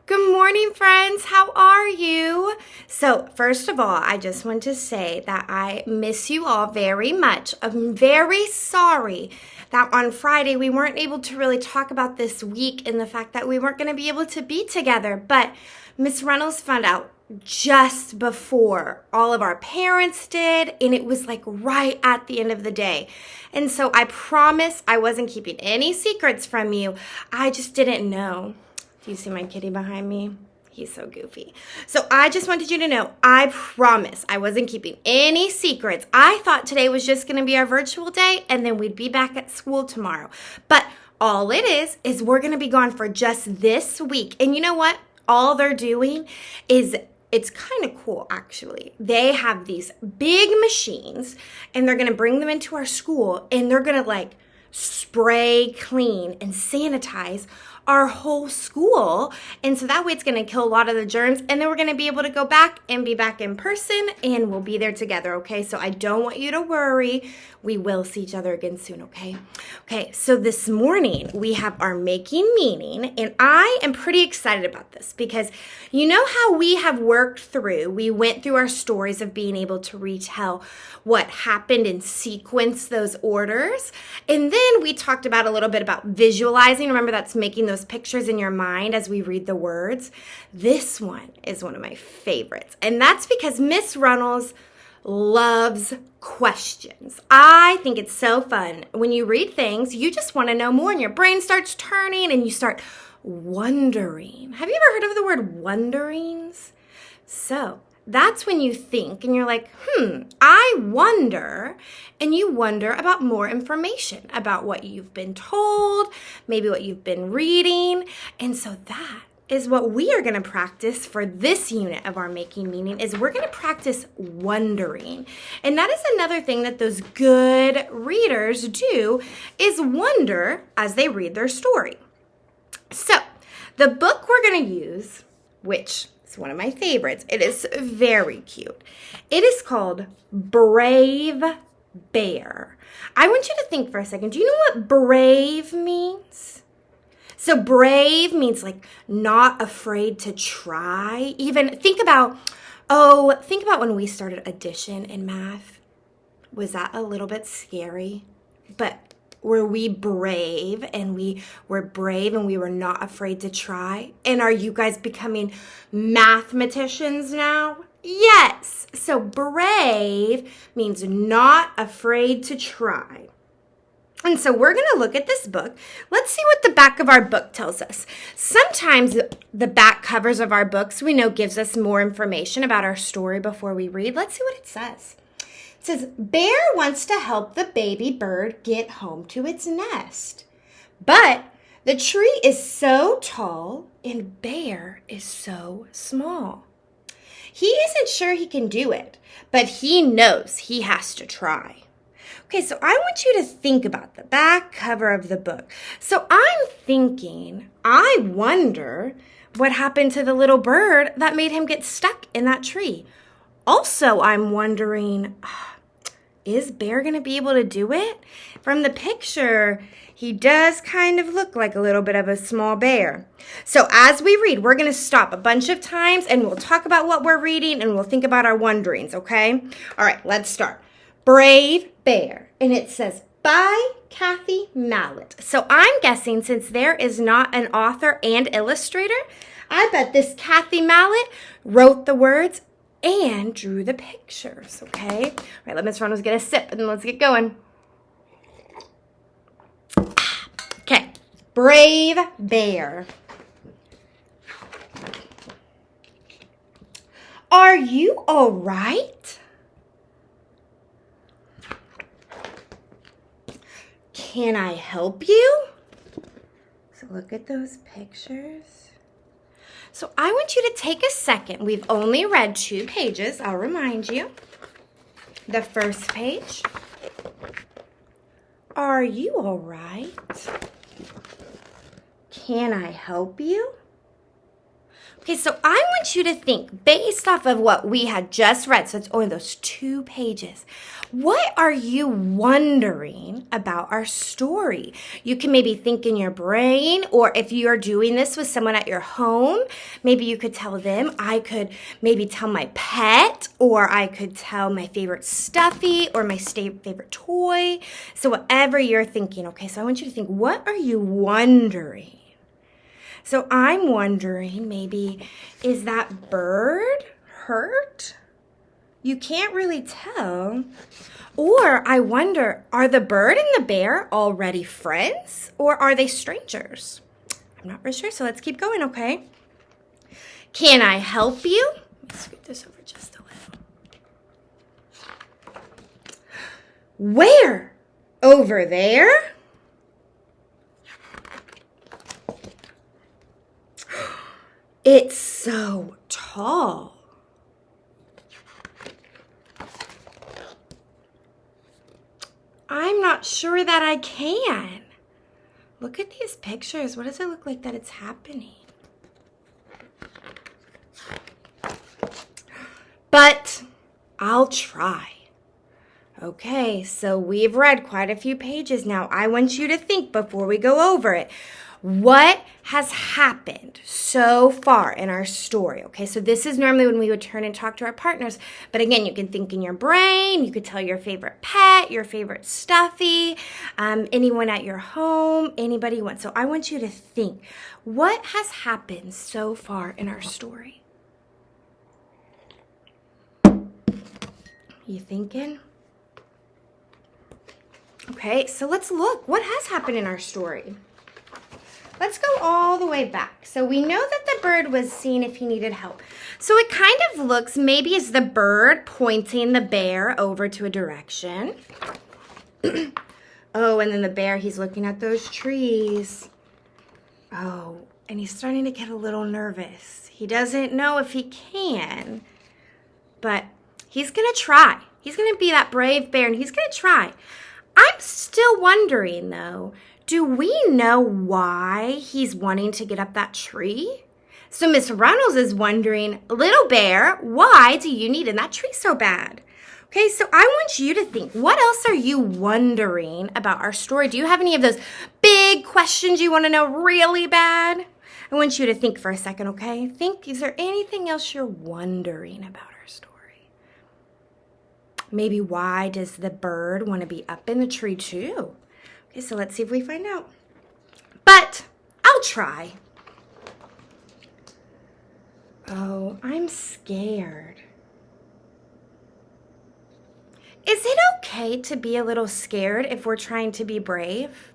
Good morning, friends. How are you? So, first of all, I just want to say that I miss you all very much. I'm very sorry that on Friday we weren't able to really talk about this week and the fact that we weren't going to be able to be together. But Miss Reynolds found out just before all of our parents did, and it was like right at the end of the day. And so I promise I wasn't keeping any secrets from you. I just didn't know. Do you see my kitty behind me? He's so goofy. So I just wanted you to know, I promise I wasn't keeping any secrets. I thought today was just going to be our virtual day and then we'd be back at school tomorrow. But all it is we're going to be gone for just this week. And you know what? All they're doing is it's kind of cool, actually. They have these big machines and they're going to bring them into our school and they're going to like spray, clean, and sanitize our whole school. And so that way it's going to kill a lot of the germs. And then we're going to be able to go back and be back in person and we'll be there together, okay? So I don't want you to worry. We will see each other again soon, okay? Okay, so this morning we have our making meaning, and I am pretty excited about this because you know how we have worked through, we went through our stories of being able to retell what happened and sequence those orders. And then we talked about a little bit about visualizing. Remember, that's making those pictures in your mind as we read the words. This one is one of my favorites, and that's because Miss Reynolds loves questions. I think it's so fun. When you read things, you just want to know more and your brain starts turning and you start wondering. Have you ever heard of the word wonderings? So that's when you think and you're like, I wonder, and you wonder about more information about what you've been told, maybe what you've been reading. And so that is what we are going to practice for this unit of our making meaning is we're going to practice wondering. And that is another thing that those good readers do is wonder as they read their story. So the book we're going to use, which is one of my favorites, it is very cute. It is called Brave Bear. I want you to think for a second. Do you know what brave means? So brave means like not afraid to try. Even think about when we started addition in math. Was that a little bit scary? But were we brave and we were not afraid to try? And are you guys becoming mathematicians now? Yes. So brave means not afraid to try. And so we're going to look at this book. Let's see what the back of our book tells us. Sometimes the back covers of our books, we know, gives us more information about our story before we read. Let's see what it says. It says, Bear wants to help the baby bird get home to its nest. But the tree is so tall and Bear is so small. He isn't sure he can do it, but he knows he has to try. Okay, so I want you to think about the back cover of the book. So I'm thinking, I wonder what happened to the little bird that made him get stuck in that tree. Also, I'm wondering, is Bear going to be able to do it? From the picture, he does kind of look like a little bit of a small bear. So as we read, we're going to stop a bunch of times and we'll talk about what we're reading and we'll think about our wonderings, okay? All right, let's start. Brave Bear, and it says by Kathy Mallett. So I'm guessing since there is not an author and illustrator, I bet this Kathy Mallett wrote the words and drew the pictures, okay? All right, let Miss Reynolds get a sip and then let's get going. Okay, Brave Bear. Are you all right? Can I help you? So look at those pictures. So I want you to take a second. We've only read 2 pages. I'll remind you. The first page. Are you all right? Can I help you? Okay, so I want you to think based off of what we had just read. So it's only those 2 pages. What are you wondering about our story? You can maybe think in your brain, or if you are doing this with someone at your home, maybe you could tell them. I could maybe tell my pet, or I could tell my favorite stuffy or my favorite toy. So whatever you're thinking, okay, so I want you to think, what are you wondering? So I'm wondering, maybe, is that bird hurt? You can't really tell. Or I wonder, are the bird and the bear already friends, or are they strangers? I'm not really sure, so let's keep going, okay? Can I help you? Let me scoot this over just a little. Where? Over there? It's so tall. I'm not sure that I can. Look at these pictures. What does it look like that it's happening? But I'll try. Okay, so we've read quite a few pages now. I want you to think before we go over it. What has happened so far in our story? Okay, so this is normally when we would turn and talk to our partners. But again, you can think in your brain. You could tell your favorite pet, your favorite stuffy, anyone at your home, anybody you want. So I want you to think, what has happened so far in our story? You thinking? Okay, so let's look. What has happened in our story? Let's go all the way back. So we know that the bird was seeing if he needed help. So it kind of looks maybe as the bird pointing the bear over to a direction. Oh, and then the bear, he's looking at those trees. Oh, and he's starting to get a little nervous. He doesn't know if he can, but he's going to try. He's going to be that brave bear, and he's going to try. I'm still wondering, though, do we know why he's wanting to get up that tree? So Miss Reynolds is wondering, little bear, why do you need in that tree so bad? Okay, so I want you to think, what else are you wondering about our story? Do you have any of those big questions you want to know really bad? I want you to think for a second, okay? Think, is there anything else you're wondering about our story? Maybe why does the bird want to be up in the tree too? Okay, so let's see if we find out. But I'll try. Oh, I'm scared. Is it okay to be a little scared if we're trying to be brave?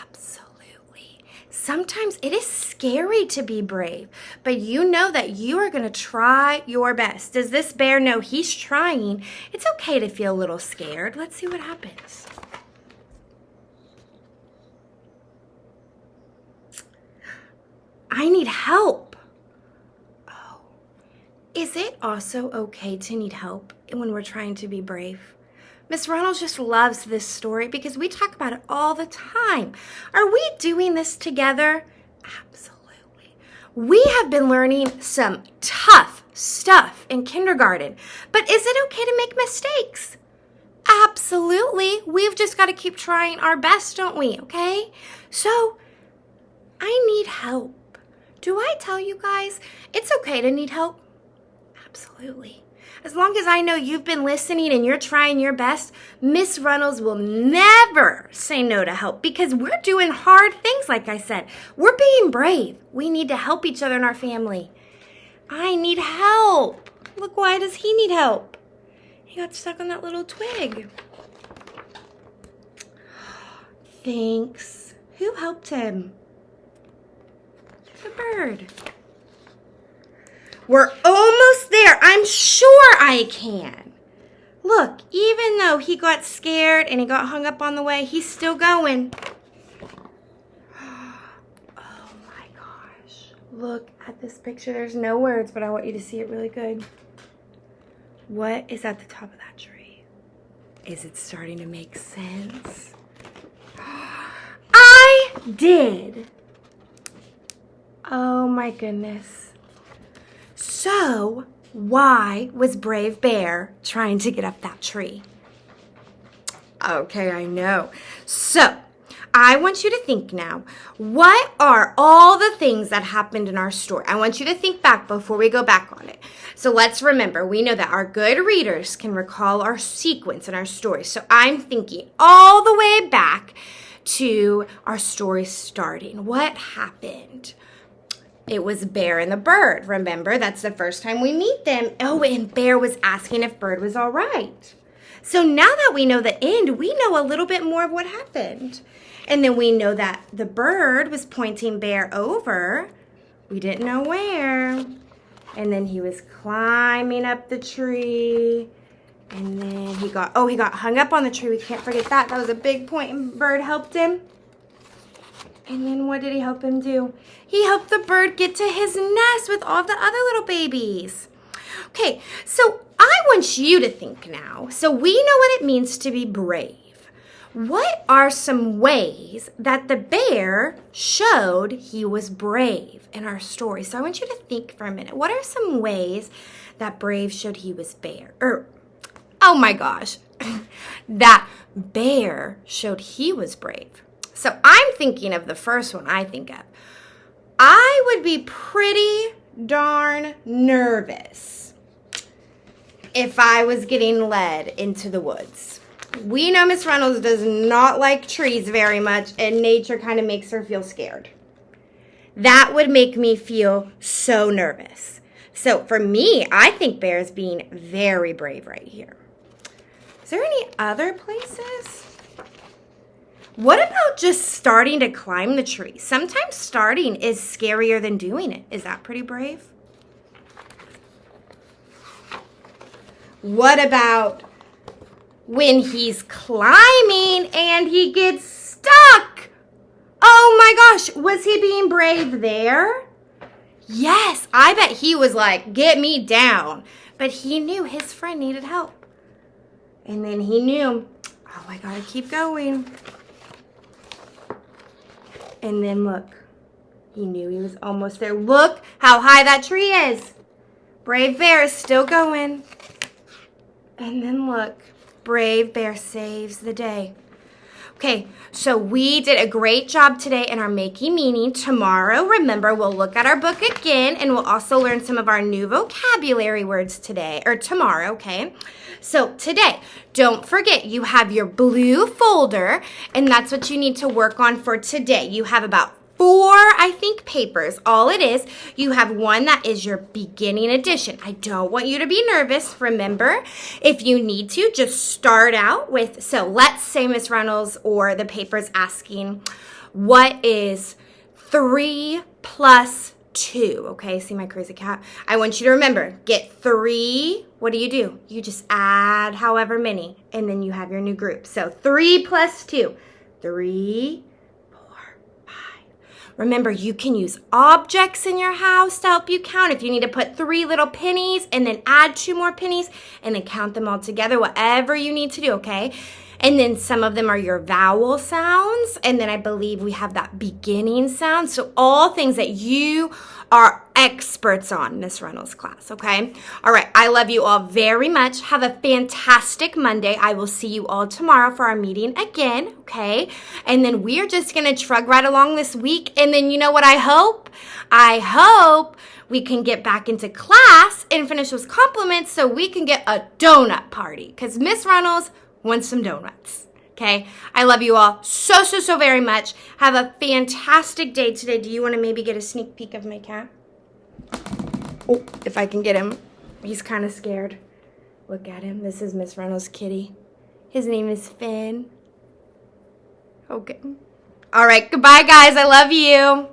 Absolutely. Sometimes it is scary to be brave, but you know that you are going to try your best. Does this bear know he's trying? It's okay to feel a little scared. Let's see what happens. I need help. Oh, is it also okay to need help when we're trying to be brave? Miss Reynolds just loves this story because we talk about it all the time. Are we doing this together? Absolutely. We have been learning some tough stuff in kindergarten, but is it okay to make mistakes? Absolutely. We've just got to keep trying our best, don't we? Okay? So, I need help. Do I tell you guys it's okay to need help? Absolutely. As long as I know you've been listening and you're trying your best, Miss Reynolds will never say no to help because we're doing hard things, like I said. We're being brave. We need to help each other in our family. I need help. Look, why does he need help? He got stuck on that little twig. Thanks. Who helped him? The bird. We're almost there. I'm sure I can. Look, even though he got scared and he got hung up on the way, he's still going. Oh my gosh. Look at this picture. There's no words, but I want you to see it really good. What is at the top of that tree? Is it starting to make sense? I did. Oh my goodness. So, why was Brave Bear trying to get up that tree? Okay, I know. So, I want you to think now, what are all the things that happened in our story? I want you to think back before we go back on it. So let's remember, we know that our good readers can recall our sequence in our story. So I'm thinking all the way back to our story starting. What happened? It was Bear and the Bird. Remember, that's the first time we meet them. Oh, and Bear was asking if Bird was all right. So now that we know the end, we know a little bit more of what happened. And then we know that the bird was pointing Bear over. We didn't know where. And then he was climbing up the tree. And then he got hung up on the tree. We can't forget that. That was a big point, and Bird helped him. And then what did he help him do? He helped the bird get to his nest with all the other little babies. Okay, so I want you to think now. So we know what it means to be brave. What are some ways that the bear showed he was brave in our story? So I want you to think for a minute. What are some ways that Brave showed he was oh my gosh, that Bear showed he was brave? So I'm thinking of the first one I think of. I would be pretty darn nervous if I was getting led into the woods. We know Miss Reynolds does not like trees very much, and nature kind of makes her feel scared. That would make me feel so nervous. So for me, I think Bear is being very brave right here. Is there any other places? What about just starting to climb the tree? Sometimes starting is scarier than doing it. Is that pretty brave? What about when he's climbing and he gets stuck? Oh my gosh, was he being brave there? Yes, I bet he was like, get me down. But he knew his friend needed help. And then he knew, oh, I gotta keep going. And then look, he knew he was almost there. Look how high that tree is. Brave Bear is still going. And then look. Brave Bear saves the day. Okay, so we did a great job today in our Makey Meaning. Tomorrow, remember, we'll look at our book again, and we'll also learn some of our new vocabulary words tomorrow, okay? So today, don't forget, you have your blue folder, and that's what you need to work on for today. You have about 4, I think, papers. All it is, you have one that is your beginning edition. I don't want you to be nervous. Remember, if you need to, just start out with, so let's say Miss Reynolds or the paper's asking, what is 3 plus 2? Okay, see my crazy cat? I want you to remember, get 3. What do? You just add however many, and then you have your new group. So 3 plus 2. 3. Remember, you can use objects in your house to help you count. If you need to put 3 little pennies and then add 2 more pennies and then count them all together, whatever you need to do, okay? And then some of them are your vowel sounds. And then I believe we have that beginning sound. So all things that you are experts on, Miss Reynolds' class, okay? All right, I love you all very much. Have a fantastic Monday. I will see you all tomorrow for our meeting again, okay? And then we are just going to trug right along this week. And then you know what I hope? I hope we can get back into class and finish those compliments so we can get a donut party because Miss Reynolds wants some donuts. Okay, I love you all so very much. Have a fantastic day today. Do you want to maybe get a sneak peek of my cat? Oh, if I can get him. He's kind of scared. Look at him. This is Miss Reynolds' kitty. His name is Finn. Okay. All right, goodbye, guys. I love you.